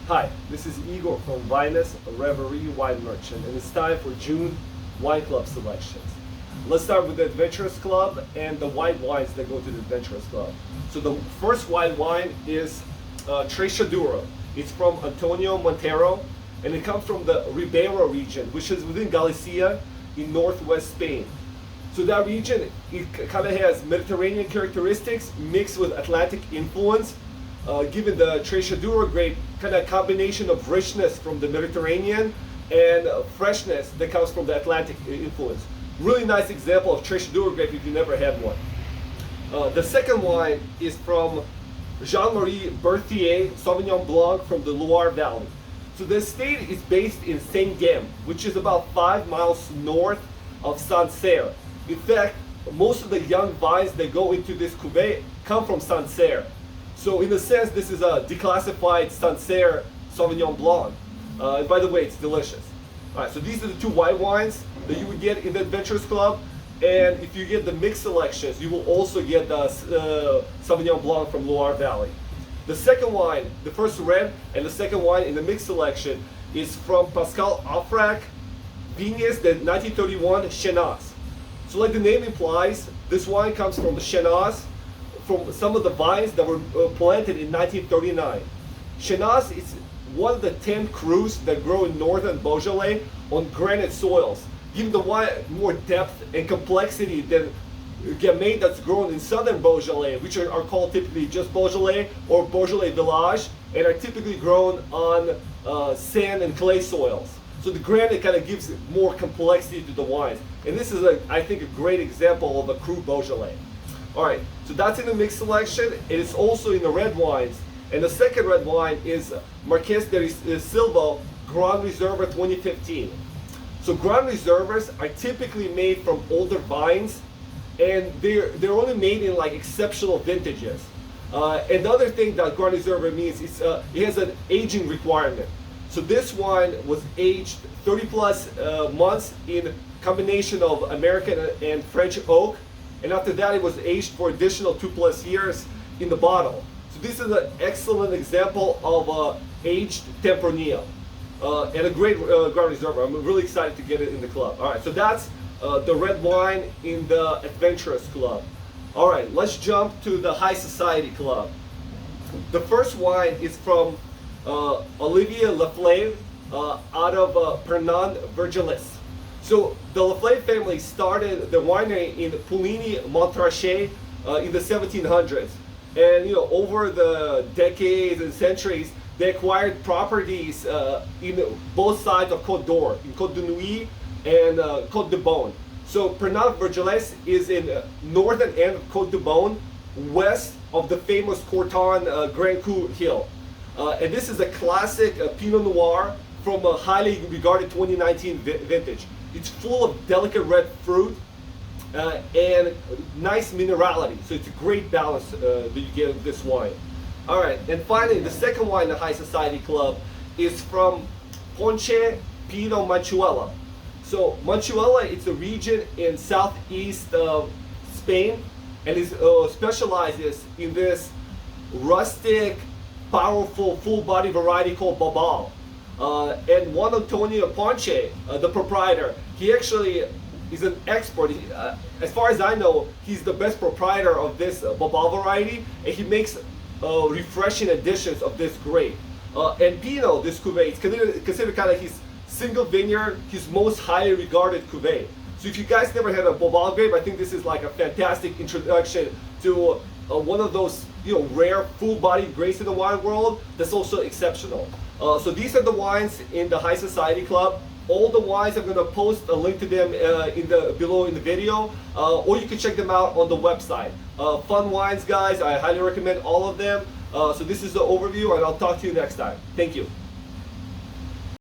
Hi, this is Igor from Vinus Reverie Wine Merchant, and it's time for June Wine Club selections. Let's start with the Adventurous Club and the white wines that go to the Adventurous Club. So the first white wine is Trechaduro. It's from Antonio Montero, and it comes from the Ribeira region, which is within Galicia in northwest Spain. So that region, it kind of has Mediterranean characteristics mixed with Atlantic influence, given the Trechaduro grape kind of combination of richness from the Mediterranean and freshness that comes from the Atlantic influence. Really nice example of Trechaduro grape if you never had one. The second wine is from Jean-Marie Berthier Sauvignon Blanc from the Loire Valley. So the estate is based in Saint-Gem, which is about 5 miles north of Sancerre. In fact, most of the young vines that go into this cuvée come from Sancerre. So in a sense, this is a declassified Sancerre Sauvignon Blanc. And by the way, it's delicious. All right, so these are the two white wines that you would get in the Adventurous Club. And if you get the mixed selections, you will also get the Sauvignon Blanc from Loire Valley. The second wine, the first red and the second wine in the mixed selection is from Pascal Offrac, Vignes de 1931 Chenas. So like the name implies, this wine comes from the Chenas, from some of the vines that were planted in 1939. Chenas is one of the 10 crus that grow in northern Beaujolais on granite soils, giving the wine more depth and complexity than gamay that's grown in southern Beaujolais, which are called typically just Beaujolais or Beaujolais Village, and are typically grown on sand and clay soils. So the granite kind of gives more complexity to the wines. And this is, I think, a great example of a cru Beaujolais. All right, so that's in the mixed selection. It is also in the red wines. And the second red wine is Marques de Silva Grand Reserva 2015. So Grand Reservas are typically made from older vines, and they're only made in like exceptional vintages. And the other thing that Grand Reserva means is it has an aging requirement. So this wine was aged 30 plus months in combination of American and French oak, and after that it was aged for additional 2+ years in the bottle. So this is an excellent example of aged Tempranillo and a great Grand Reserva. I'm really excited to get it in the club. All right, so that's the red wine in the Adventurous Club. All right, let's jump to the High Society Club. The first wine is from Olivier Leflaive out of Pernan Vergelès. So the Leflaive family started the winery in Pouligny-Montrachet in the 1700s. And over the decades and centuries, they acquired properties in both sides of Côte d'Or, in Côte de Nuit and Côte de Beaune. So Pernan Vergelès is in northern end of Côte de Beaune, west of the famous Courton Grand Cru Hill. And this is a classic Pinot Noir from a highly regarded 2019 vintage. It's full of delicate red fruit and nice minerality. So it's a great balance that you get with this wine. All right, and finally, the second wine in the High Society Club is from Ponce Pino Manchuela. So Manchuela, it's a region in southeast Spain, and it specializes in this rustic, powerful, full-body variety called Babal. And Juan Antonio Ponce, the proprietor, he actually is an expert. As far as I know, he's the best proprietor of this Babal variety, and he makes refreshing additions of this grape. And Pinot, this cuvée, is considered kind of his single vineyard, his most highly regarded cuvée. So if you guys never had a Babal grape, I think this is like a fantastic introduction to one of those rare full-bodied grapes in the wine world that's also exceptional. So these are the wines in the High Society Club. All the wines, I'm going to post a link to them below in the video, or you can check them out on the website. Fun wines, guys. I highly recommend all of them. So this is the overview, and I'll talk to you next time. Thank you.